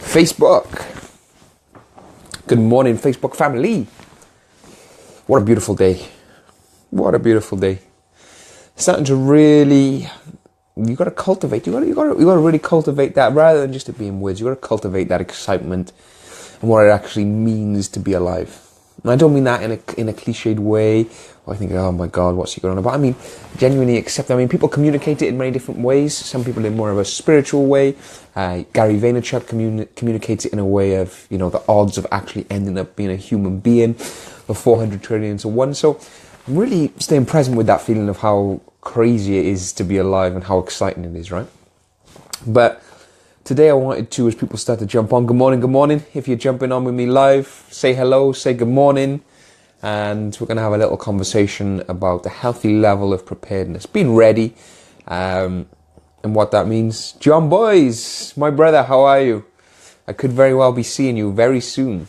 Facebook. Good morning, Facebook family. What a beautiful day. What a beautiful day. Starting to really, you got to cultivate. You got to really cultivate that rather than just it being words. You got to cultivate that excitement and what it actually means to be alive. And I don't mean that in a cliched way. I think, oh my God, what's he going on about? I mean, genuinely accept. I mean, people communicate it in many different ways. Some people in more of a spiritual way. Gary Vaynerchuk communicates it in a way of, the odds of actually ending up being a human being of 400 trillion to 1. So I'm really staying present with that feeling of how crazy it is to be alive and how exciting it is, right? But today I wanted to, as people start to jump on, good morning. If you're jumping on with me live, say hello, say good morning. And we're going to have a little conversation about the healthy level of preparedness, being ready, and what that means. John Boys, my brother, how are you? I could very well be seeing you very soon.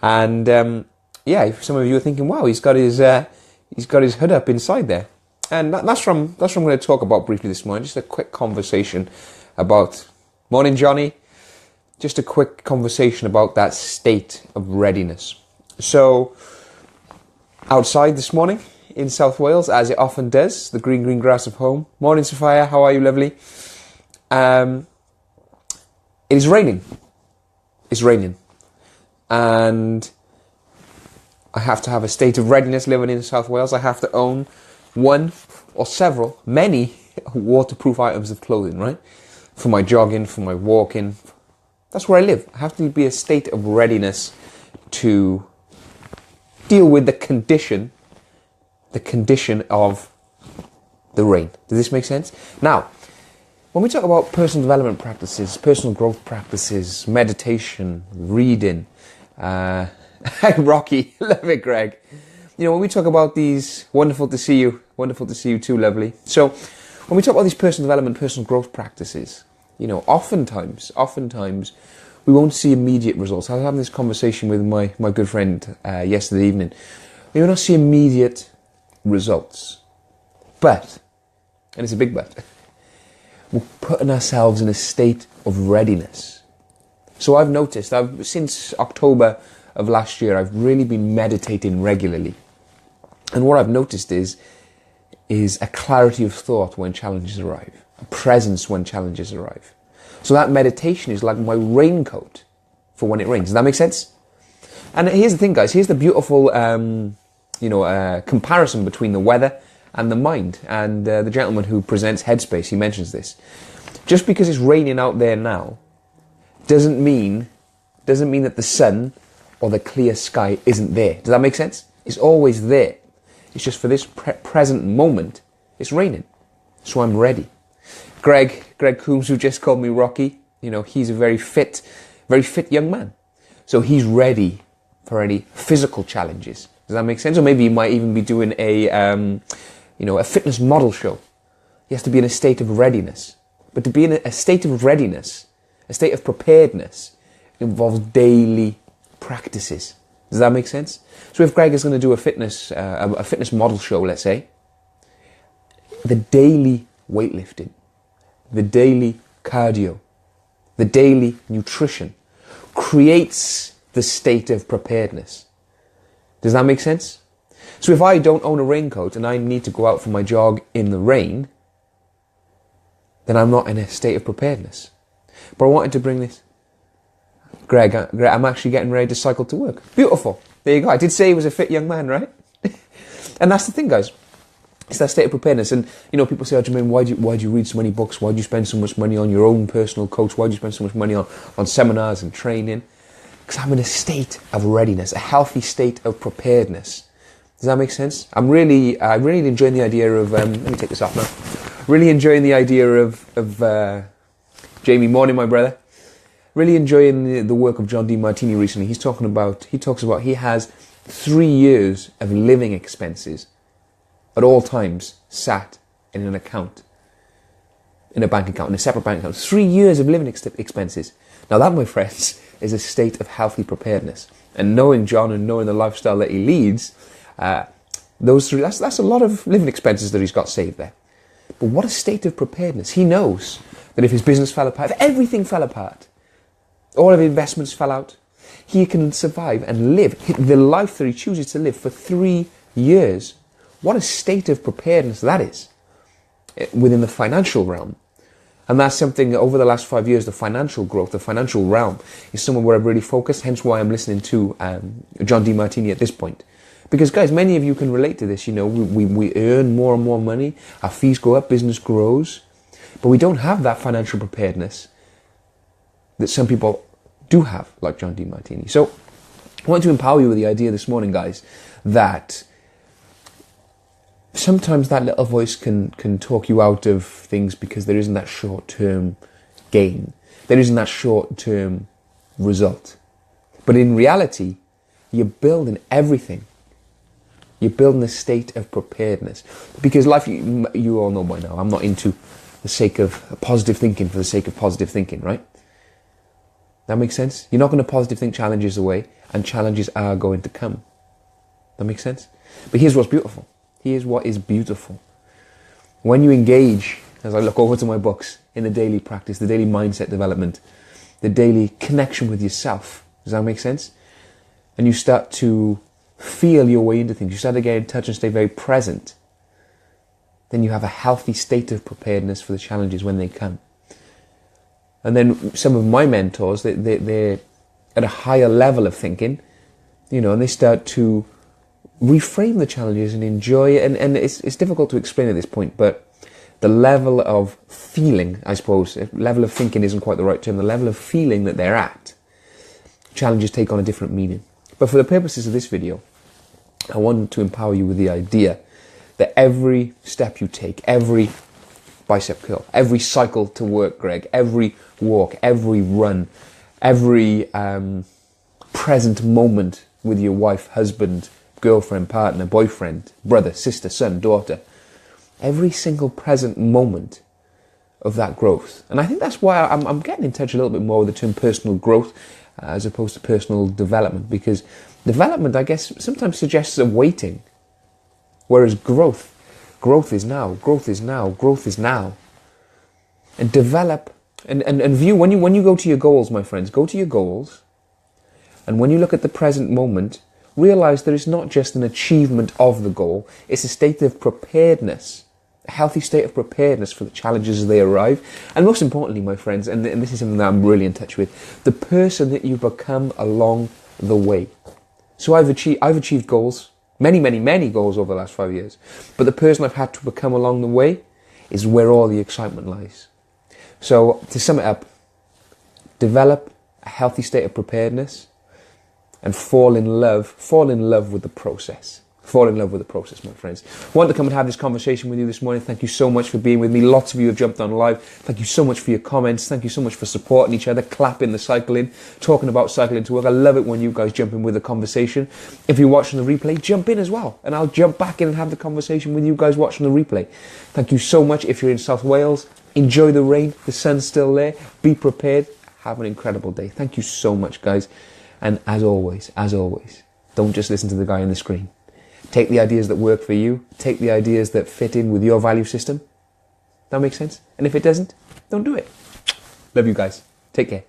And some of you are thinking, wow, he's got his hood up inside there. And that's what I'm going to talk about briefly this morning. Just a quick conversation about, morning Johnny, just a quick conversation about that state of readiness. So, outside this morning in South Wales, as it often does, the green grass of home. Morning Sophia, how are you, lovely? It is raining. It's raining. And I have to have a state of readiness living in South Wales. I have to own one or many waterproof items of clothing, right? For my jogging, for my walking. That's where I live. I have to be a state of readiness to deal with the condition of the rain. Does this make sense? Now, when we talk about personal development practices, personal growth practices, meditation, reading, Rocky, love it, Greg. When we talk about these, wonderful to see you too, lovely. So, when we talk about these personal development, personal growth practices, oftentimes, we won't see immediate results. I was having this conversation with my good friend yesterday evening. We will not see immediate results. But, and it's a big but, we're putting ourselves in a state of readiness. So I've noticed, since October of last year, I've really been meditating regularly. And what I've noticed is a clarity of thought when challenges arrive, a presence when challenges arrive. So that meditation is like my raincoat for when it rains. Does that make sense? And here's the thing, guys. Here's the beautiful, comparison between the weather and the mind. And the gentleman who presents Headspace, he mentions this. Just because it's raining out there now doesn't mean that the sun or the clear sky isn't there. Does that make sense? It's always there. It's just for this present moment, it's raining. So I'm ready. Greg Coombs, who just called me Rocky, he's a very fit young man. So he's ready for any physical challenges. Does that make sense? Or maybe he might even be doing a fitness model show. He has to be in a state of readiness. But to be in a state of readiness, a state of preparedness, involves daily practices. Does that make sense? So if Greg is going to do a fitness model show, let's say, the daily weightlifting, the daily cardio, the daily nutrition creates the state of preparedness. Does that make sense? So if I don't own a raincoat and I need to go out for my jog in the rain, then I'm not in a state of preparedness. But I wanted to bring this. Greg, I'm actually getting ready to cycle to work. Beautiful. There you go. I did say he was a fit young man, right? And that's the thing, guys. It's that state of preparedness. And, people say, oh, Jermaine, why do you read so many books? Why do you spend so much money on your own personal coach? Why do you spend so much money on seminars and training? Because I'm in a state of readiness, a healthy state of preparedness. Does that make sense? I'm really enjoying the idea of, let me take this off now. Really enjoying the idea of Jamie, morning, my brother. Really enjoying the work of John D. Martini recently. He talks about he has 3 years of living expenses at all times sat in an account, in a bank account, in a separate bank account. 3 years of living expenses. Now that, my friends, is a state of healthy preparedness. And knowing John and knowing the lifestyle that he leads, that's a lot of living expenses that he's got saved there. But what a state of preparedness. He knows that if his business fell apart, if everything fell apart, all of his investments fell out, he can survive and live the life that he chooses to live for 3 years. What a state of preparedness that is within the financial realm. And that's something over the last 5 years, the financial growth, the financial realm is somewhere where I've really focused, hence why I'm listening to John Demartini at this point. Because guys, many of you can relate to this, you know, we earn more and more money, our fees go up, business grows, but we don't have that financial preparedness that some people do have, like John Demartini. So I want to empower you with the idea this morning, guys, that sometimes that little voice can talk you out of things because there isn't that short-term gain. There isn't that short-term result. But in reality, you're building everything. You're building a state of preparedness. Because life, you all know by now, I'm not into the sake of positive thinking for the sake of positive thinking, right? That makes sense? You're not going to positive think challenges away, and challenges are going to come. That makes sense? But here's what's beautiful. Here's what is beautiful. When you engage, as I look over to my books, in the daily practice, the daily mindset development, the daily connection with yourself, does that make sense? And you start to feel your way into things, you start to get in touch and stay very present, then you have a healthy state of preparedness for the challenges when they come. And then some of my mentors, they're at a higher level of thinking, you know, and they start to reframe the challenges and enjoy it. And it's difficult to explain at this point, but the level of feeling, I suppose, level of thinking isn't quite the right term, the level of feeling that they're at, challenges take on a different meaning. But for the purposes of this video, I want to empower you with the idea that every step you take, every bicep curl, every cycle to work, Greg, every walk, every run, every present moment with your wife, husband, girlfriend, partner, boyfriend, brother, sister, son, daughter, every single present moment of that growth. And I think that's why I'm getting in touch a little bit more with the term personal growth as opposed to personal development, because development, I guess, sometimes suggests a waiting, whereas growth is now, growth is now, growth is now. And develop and view, when you go to your goals, my friends, go to your goals, and when you look at the present moment, realize that it's not just an achievement of the goal, it's a state of preparedness, a healthy state of preparedness for the challenges as they arrive. And most importantly, my friends, and this is something that I'm really in touch with, the person that you become along the way. So I've achieved goals, many goals over the last 5 years, but the person I've had to become along the way is where all the excitement lies. So to sum it up, develop a healthy state of preparedness, and fall in love with the process. Fall in love with the process, my friends. I want to come and have this conversation with you this morning. Thank you so much for being with me. Lots of you have jumped on live. Thank you so much for your comments. Thank you so much for supporting each other, clapping the cycling, talking about cycling to work. I love it when you guys jump in with the conversation. If you're watching the replay, jump in as well, and I'll jump back in and have the conversation with you guys watching the replay. Thank you so much. If you're in South Wales, enjoy the rain. The sun's still there. Be prepared. Have an incredible day. Thank you so much, guys. And as always, don't just listen to the guy on the screen. Take the ideas that work for you. Take the ideas that fit in with your value system. That makes sense? And if it doesn't, don't do it. Love you guys. Take care.